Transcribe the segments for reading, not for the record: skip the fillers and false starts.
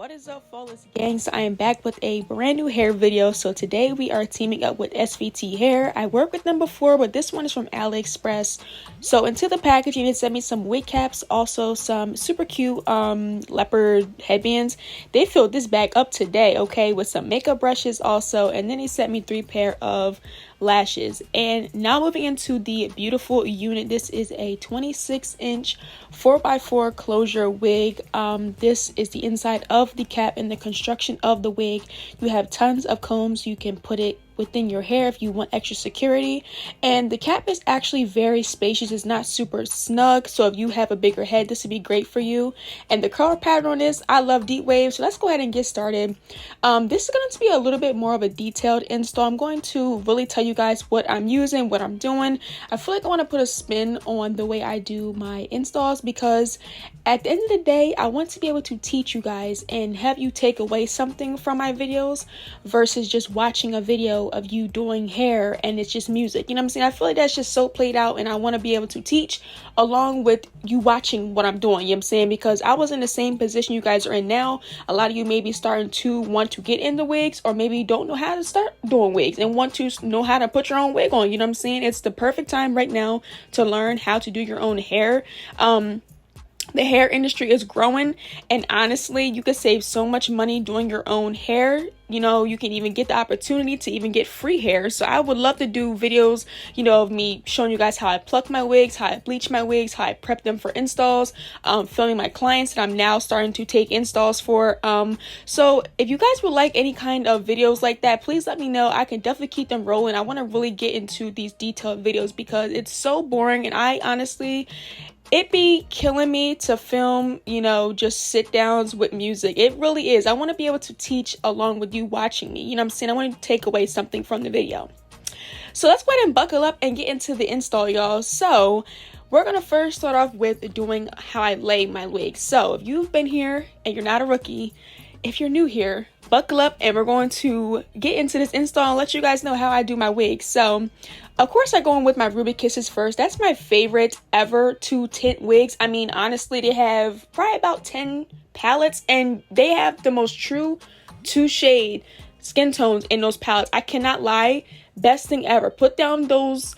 What is up, flawless gang? So I am back with a brand new hair video. So today we are teaming up with Svt Hair. I worked with them before, but this one is from AliExpress. So into the packaging, it sent me some wig caps, also some super cute leopard headbands. They filled this bag up today, okay, with some makeup brushes also, and then he sent me 3 pair of lashes. And now moving into the beautiful unit. This is a 26-inch 4x4 closure wig. This is the inside of the cap and the construction of the wig. You have tons of combs. You can put it within your hair if you want extra security, and the cap is actually very spacious. It's not super snug, so if you have a bigger head, this would be great for you. And the color pattern on this, I love deep waves, so let's go ahead and get started. This is going to be a little bit more of a detailed install. I'm going to really tell you guys what I'm using, what I'm doing. I feel like I want to put a spin on the way I do my installs, because at the end of the day, I want to be able to teach you guys and have you take away something from my videos versus just watching a video of you doing hair and it's just music. You know what I'm saying? I feel like that's just so played out, and I want to be able to teach along with you watching what I'm doing. You know what I'm saying? Because I was in the same position you guys are in now. A lot of you may be starting to want to get into wigs, or maybe don't know how to start doing wigs and want to know how to put your own wig on. You know what I'm saying? It's the perfect time right now to learn how to do your own hair. The hair industry is growing, and honestly, you could save so much money doing your own hair. You know, you can even get the opportunity to even get free hair. So I would love to do videos, you know, of me showing you guys how I pluck my wigs, how I bleach my wigs, how I prep them for installs, filming my clients that I'm now starting to take installs for. So if you guys would like any kind of videos like that, please let me know. I can definitely keep them rolling. I want to really get into these detailed videos because it's so boring, and I honestly, it be killing me to film, you know, just sit downs with music. It really is. I want to be able to teach along with you watching me. You know what I'm saying? I want to take away something from the video. So let's go ahead and buckle up and get into the install, y'all. So we're going to first start off with doing how I lay my wig. So if you've been here and you're not a rookie, if you're new here, buckle up and we're going to get into this install and let you guys know how I do my wig. So of course I go in with my Ruby Kisses first. That's my favorite ever to tint wigs. I mean, honestly, they have probably about 10 palettes, and they have the most true 2-shade skin tones in those palettes. I cannot lie. Best thing ever. Put down those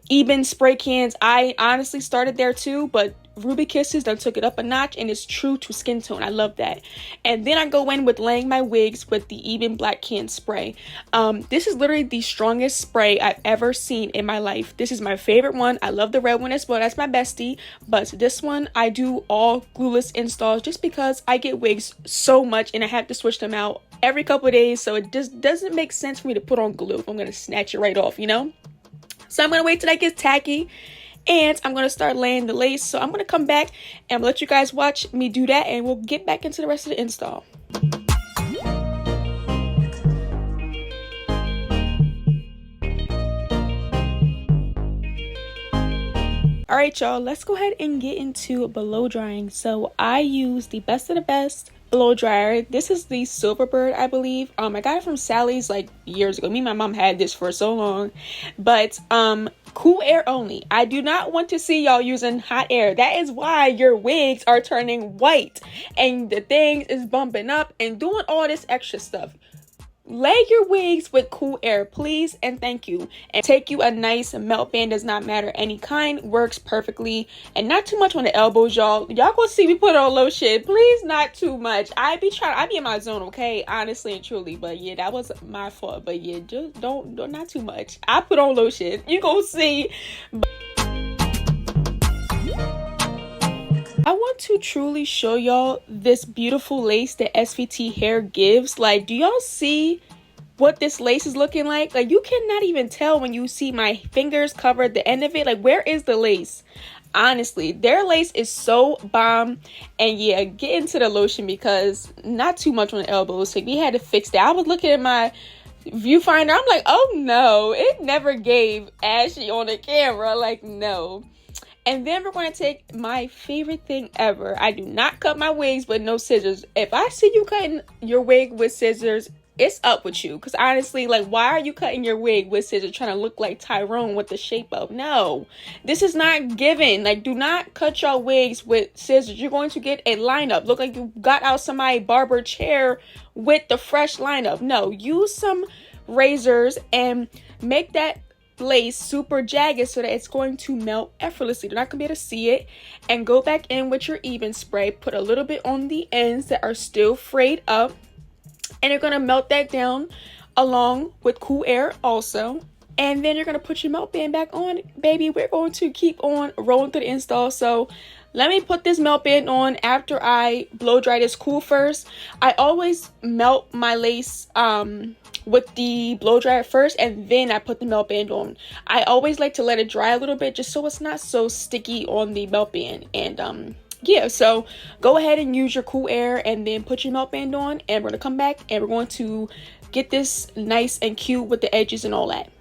Eben spray cans. I honestly started there too, but Ruby Kisses done took it up a notch, and it's true to skin tone. I love that. And then I go in with laying my wigs with the Eben black can spray. This is literally the strongest spray I've ever seen in my life. This is my favorite one. I love the red one as well. That's my bestie. But this one, I do all glueless installs just because I get wigs so much and I have to switch them out every couple of days. So it just doesn't make sense for me to put on glue if I'm going to snatch it right off, you know? So I'm going to wait till that gets tacky, and I'm going to start laying the lace. So I'm going to come back and let you guys watch me do that, and we'll get back into the rest of the install. All right, y'all, let's go ahead and get into blow drying. So I use the best of the best blow dryer. This is the Silverbird, I believe. I got it from Sally's like years ago. Me and my mom had this for so long. But cool air only. I do not want to see y'all using hot air. That is why your wigs are turning white and the thing is bumping up and doing all this extra stuff. Lay your wigs with cool air, please, and thank you. And take you a nice melt band, does not matter any kind, works perfectly. And not too much on the elbows, y'all. Y'all gonna see me put on lotion. Please, not too much. I be in my zone, okay? Honestly and truly. But yeah, that was my fault. But yeah, just don't not too much. I put on lotion. You gonna see. I want to truly show y'all this beautiful lace that Svt Hair gives. Like, do y'all see what this lace is looking like? Like, you cannot even tell when you see my fingers cover at the end of it. Like, where is the lace? Honestly, their lace is so bomb. And yeah, get into the lotion because not too much on the elbows. So we had to fix that. I was looking at my viewfinder. I'm like, oh no, it never gave ashy on the camera. Like, no. And then we're going to take my favorite thing ever. I do not cut my wigs with no scissors. If I see you cutting your wig with scissors, it's up with you. Because honestly, like, why are you cutting your wig with scissors trying to look like Tyrone with the shape up? No, this is not given. Like, do not cut your wigs with scissors. You're going to get a lineup. Look like you got out somebody's barber chair with the fresh lineup. No, use some razors and make that lace super jagged so that it's going to melt effortlessly. They're not gonna be able to see it. And go back in with your even spray, put a little bit on the ends that are still frayed up, and you're gonna melt that down along with cool air also. And then you're gonna put your melt band back on, baby. We're going to keep on rolling through the install. So let me put this melt band on after I blow dry this cool first. I always melt my lace with the blow dryer first, and then I put the melt band on. I always like to let it dry a little bit just so it's not so sticky on the melt band. And yeah, so go ahead and use your cool air and then put your melt band on, and we're gonna come back and we're going to get this nice and cute with the edges and all that.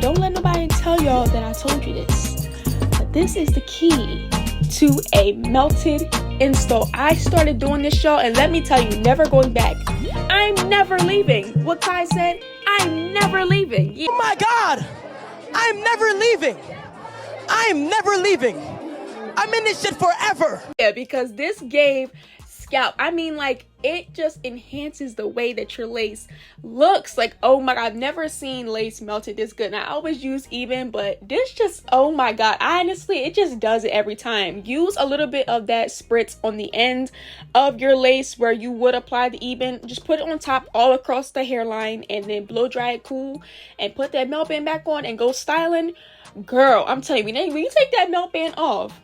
Don't let nobody tell y'all that I told you this, but this is the key to a melted install. I started doing this, y'all, and let me tell you, never going back. I'm never leaving. What Kai said, I'm never leaving. Yeah. Oh my God, I'm never leaving. I'm never leaving. I'm in this shit forever. Yeah, because this gave scalp, I mean, like, it just enhances the way that your lace looks. Like, oh my God, I've never seen lace melted this good. And I always use even, but this just, oh my God, honestly, it just does it every time. Use a little bit of that spritz on the end of your lace where you would apply the even. Just put it on top all across the hairline, and then blow dry it cool, and put that melt band back on and go styling. Girl, I'm telling you, when you take that melt band off,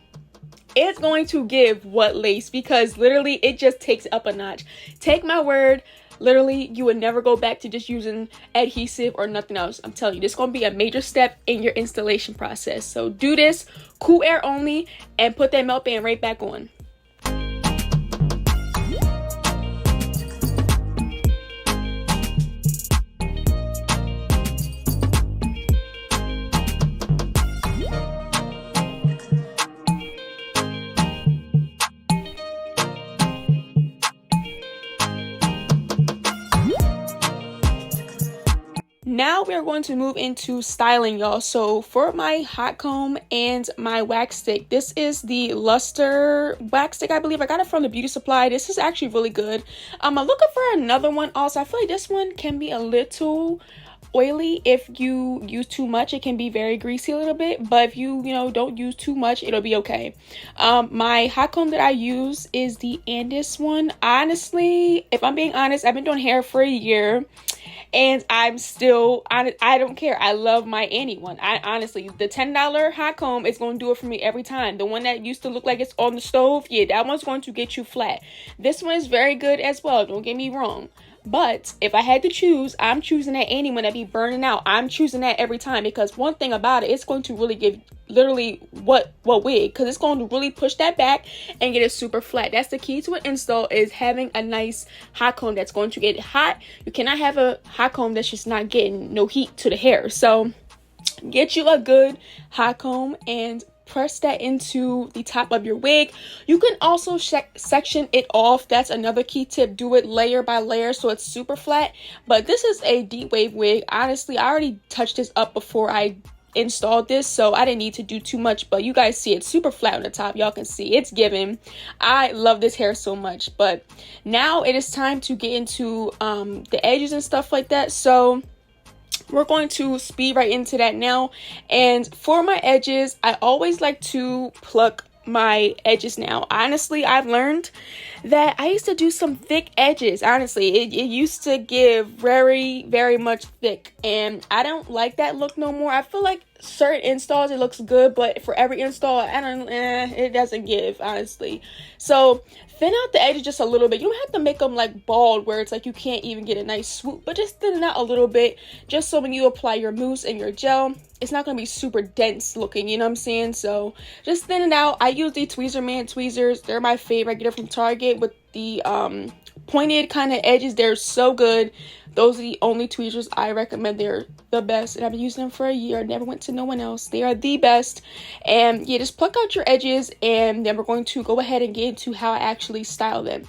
it's going to give what lace, because literally it just takes it up a notch. Take my word, literally you would never go back to just using adhesive or nothing else. I'm telling you, this is going to be a major step in your installation process. So do this, cool air only, and put that melt band right back on. Now we are going to move into styling, y'all. So for my hot comb and my wax stick, this is the Luster wax stick. I believe I got it from the beauty supply. This is actually really good. I'm looking for another one also. I feel like this one can be a little oily. If you use too much, it can be very greasy a little bit, but if you don't use too much, it'll be okay. My hot comb that I use is the Andis one. Honestly, if I'm being honest, I've been doing hair for a year, and I'm still, I don't care. I love my Annie one. I honestly, the $10 hot comb is going to do it for me every time. The one that used to look like it's on the stove, yeah, that one's going to get you flat. This one is very good as well, don't get me wrong. But if I had to choose, I'm choosing that Annie when I be burning out. I'm choosing that every time, because one thing about it, it's going to really give literally what wig, because it's going to really push that back and get it super flat. That's the key to an install, is having a nice hot comb that's going to get hot. You cannot have a hot comb that's just not getting no heat to the hair. So get you a good hot comb and press that into the top of your wig. You can also section it off. That's another key tip. Do it layer by layer so it's super flat. But this is a deep wave wig. Honestly, I already touched this up before I installed this, so I didn't need to do too much, but you guys see it's super flat on the top. Y'all can see it's giving. I love this hair so much. But now it is time to get into the edges and stuff like that. So we're going to speed right into that now. And for my edges, I always like to pluck my edges now. Honestly, I've learned that I used to do some thick edges. Honestly, it used to give very, very much thick, and I don't like that look no more. I feel like certain installs it looks good, but for every install, it doesn't give, honestly. So thin out the edges just a little bit. You don't have to make them like bald where it's like you can't even get a nice swoop, but just thin it out a little bit, just so when you apply your mousse and your gel, it's not going to be super dense looking, you know what I'm saying? So just thin it out. I use the Tweezer Man tweezers. They're my favorite. I get it from Target with the pointed kind of edges. They're so good. Those are the only tweezers I recommend. They're the best, and I've been using them for a year. I never went to no one else. They are the best. And yeah, just pluck out your edges, and then we're going to go ahead and get into how I actually style them.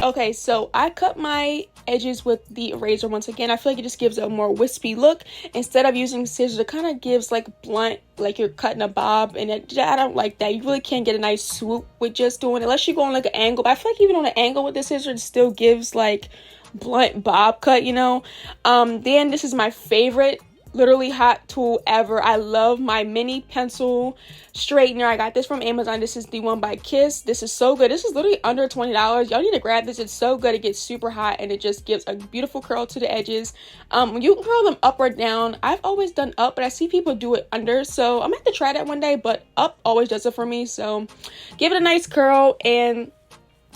Okay, so I cut my edges with the eraser once again. I feel like it just gives a more wispy look. Instead of using scissors, it kind of gives like blunt, like you're cutting a bob, and I don't like that. You really can't get a nice swoop with just doing it, unless you go on like an angle. But I feel like even on an angle with the scissors, it still gives like blunt bob cut, you know. Then this is my favorite literally hot tool ever. I love my mini pencil straightener. I got this from Amazon. This is the one by Kiss. This is so good. This is literally under $20. Y'all need to grab this. It's so good. It gets super hot and it just gives a beautiful curl to the edges. You can curl them up or down. I've always done up, but I see people do it under, so I'm gonna have to try that one day, but up always does it for me. So give it a nice curl. And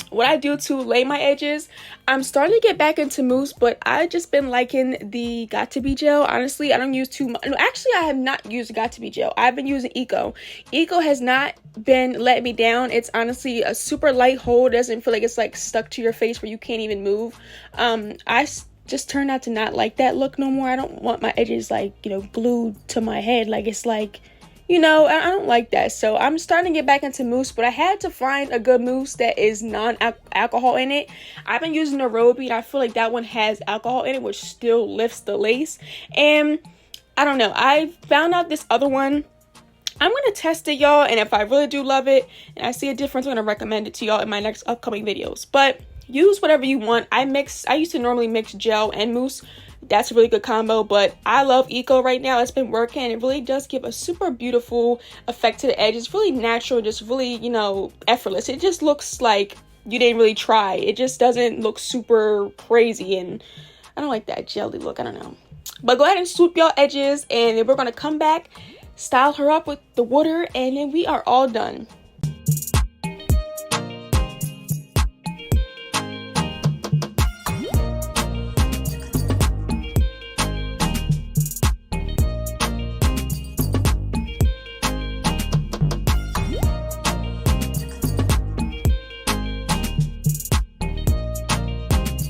what I do to lay my edges, I'm starting to get back into mousse, but I've just been liking the Got To Be gel. Honestly, I don't use too much. No, actually, I have not used Got To Be gel. I've been using Eco. Eco has not been letting me down. It's honestly a super light hold. It doesn't feel like it's like stuck to your face where you can't even move. Just turned out to not like that look no more. I don't want my edges like, you know, glued to my head. Like it's like, you know, I don't like that. So I'm starting to get back into mousse, but I had to find a good mousse that is non-alcohol in it. I've been using the Roby, and I feel like that one has alcohol in it, which still lifts the lace. And I don't know, I found out this other one. I'm going to test it, y'all, and if I really do love it and I see a difference, I'm going to recommend it to y'all in my next upcoming videos. But use whatever you want. I used to normally mix gel and mousse. That's a really good combo, but I love Eco right now. It's been working. It really does give a super beautiful effect to the edge. It's really natural, just really, you know, effortless. It just looks like you didn't really try. It just doesn't look super crazy, and I don't like that jelly look. I don't know. But go ahead and swoop your edges, and then we're going to come back, style her up with the water, and then we are all done.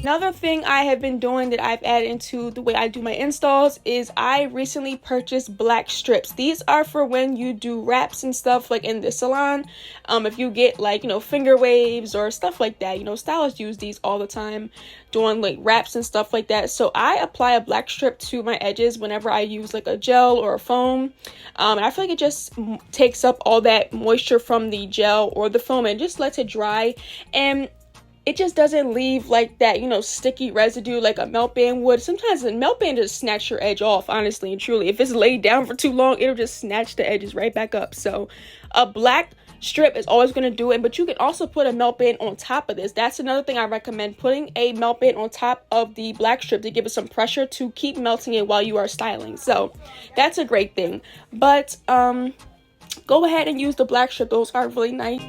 Another thing I have been doing that I've added into the way I do my installs is I recently purchased black strips. These are for when you do wraps and stuff like in the salon. If you get like, you know, finger waves or stuff like that, you know, stylists use these all the time doing like wraps and stuff like that. So I apply a black strip to my edges whenever I use like a gel or a foam. And I feel like it just takes up all that moisture from the gel or the foam and just lets it dry. And it just doesn't leave like that, you know, sticky residue like a melt band would. Sometimes a melt band just snatch your edge off, honestly and truly. If it's laid down for too long, it'll just snatch the edges right back up. So a black strip is always going to do it, but you can also put a melt band on top of this. That's another thing I recommend, putting a melt band on top of the black strip to give it some pressure to keep melting it while you are styling. So that's a great thing. But go ahead and use the black strip. Those are really nice.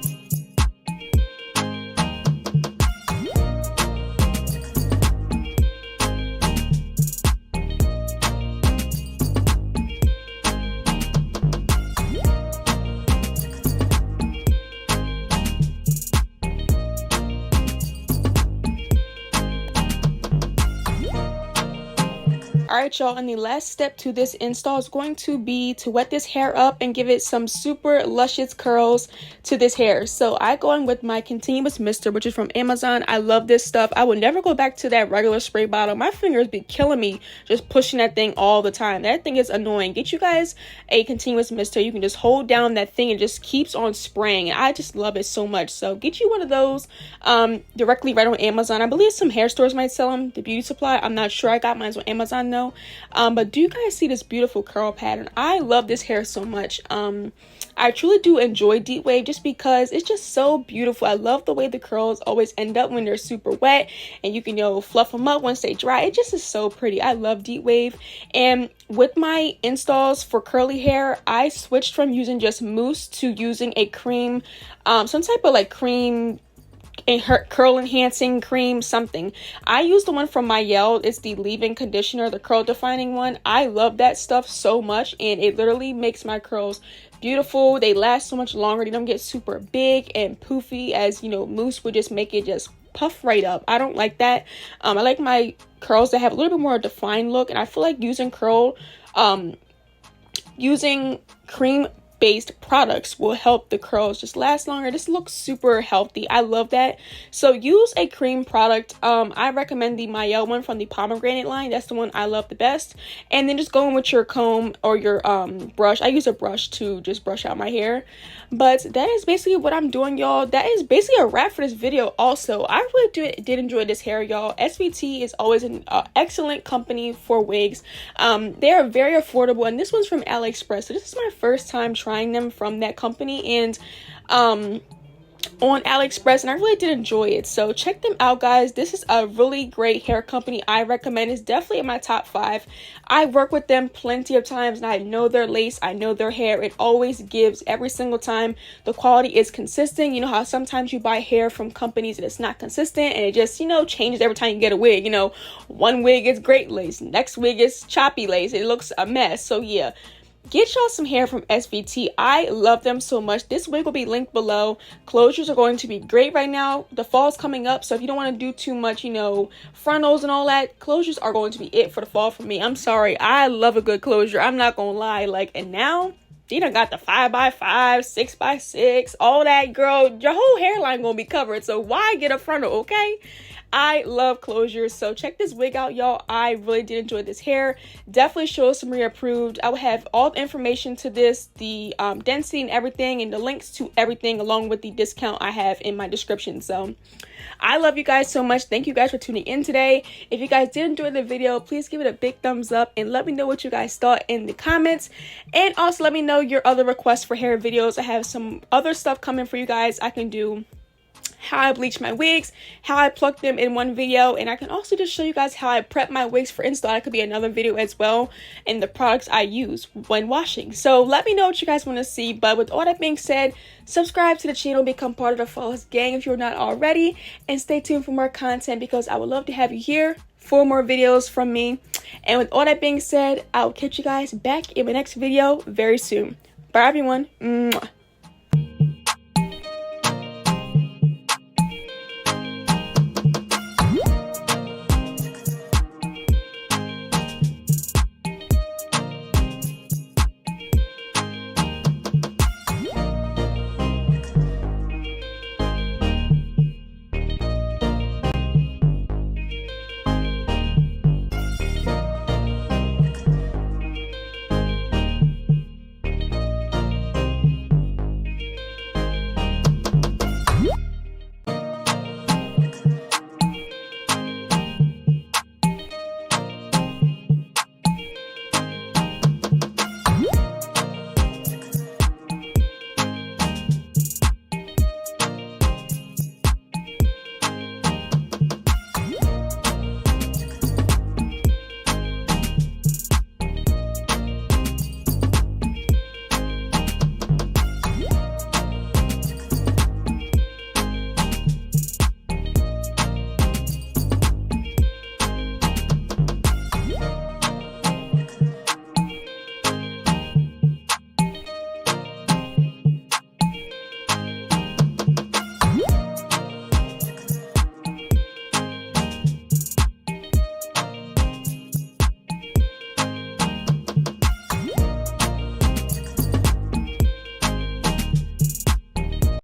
Alright y'all, and the last step to this install is going to be to wet this hair up and give it some super luscious curls to this hair. So I go in with my continuous mister, which is from Amazon. I love this stuff. I will never go back to that regular spray bottle. My fingers be killing me just pushing that thing all the time. That thing is annoying. Get you guys a continuous mister. You can just hold down that thing and just keeps on spraying. I just love it so much. So get you one of those directly right on Amazon. I believe some hair stores might sell them, the beauty supply. I'm not sure. I got mine on Amazon though. But do you guys see this beautiful curl pattern? I love this hair so much. I truly do enjoy deep wave just because it's just so beautiful. I love the way the curls always end up when they're super wet, and you can, you know, fluff them up once they dry. It just is so pretty. I love deep wave. And with my installs for curly hair, I switched from using just mousse to using a cream, some type of like cream and her curl enhancing cream something. I use the one from Mayel. It's the leave-in conditioner, the curl defining one. I love that stuff so much, and it literally makes my curls beautiful. They last so much longer. They don't get super big and poofy as, you know, mousse would just make it just puff right up. I don't like that. I like my curls that have a little bit more defined look, and I feel like using cream based products will help the curls just last longer. This looks super healthy. I love that. So use a cream product. I recommend the Mayel one from the pomegranate line. That's the one I love the best. And then just go in with your comb or your brush. I use a brush to just brush out my hair. But that is basically what I'm doing, y'all. That is basically a wrap for this video. Also, I really did enjoy this hair, y'all. SVT is always an excellent company for wigs. They are very affordable, and this one's from AliExpress. So this is my first time trying them from that company, and on AliExpress, and I really did enjoy it. So check them out, guys. This is a really great hair company. I recommend. It's definitely in my top 5. I work with them plenty of times, and I know their lace, I know their hair. It always gives every single time. The quality is consistent. You know how sometimes you buy hair from companies and it's not consistent, and it just, you know, changes every time you get a wig. You know, one wig is great lace, next wig is choppy lace. It looks a mess. So yeah, get y'all some hair from SVT. I love them so much. This wig will be linked below. Closures are going to be great right now. The fall's coming up, so if you don't want to do too much, you know, frontals and all that, closures are going to be it for the fall for me. I'm sorry. I love a good closure. I'm not gonna lie. Like, and now you done got the 5x5, 6x6, all that, girl. Your whole hairline gonna be covered, so why get a frontal, okay? I love closures, so check this wig out, y'all. I really did enjoy this hair. Definitely Shalisha approved. I will have all the information to this, the density and everything, and the links to everything, along with the discount I have in my description. So I love you guys so much. Thank you guys for tuning in today. If you guys did enjoy the video, please give it a big thumbs up and let me know what you guys thought in the comments. And also let me know your other requests for hair videos. I have some other stuff coming for you guys. I can do how I bleach my wigs, how I pluck them in one video, and I can also just show you guys how I prep my wigs for install. That could be another video as well, and the products I use when washing. So let me know what you guys want to see. But with all that being said, subscribe to the channel, become part of the Flawless gang if you're not already, and stay tuned for more content because I would love to have you here for more videos from me. And with all that being said, I'll catch you guys back in my next video very soon. Bye everyone. Mwah.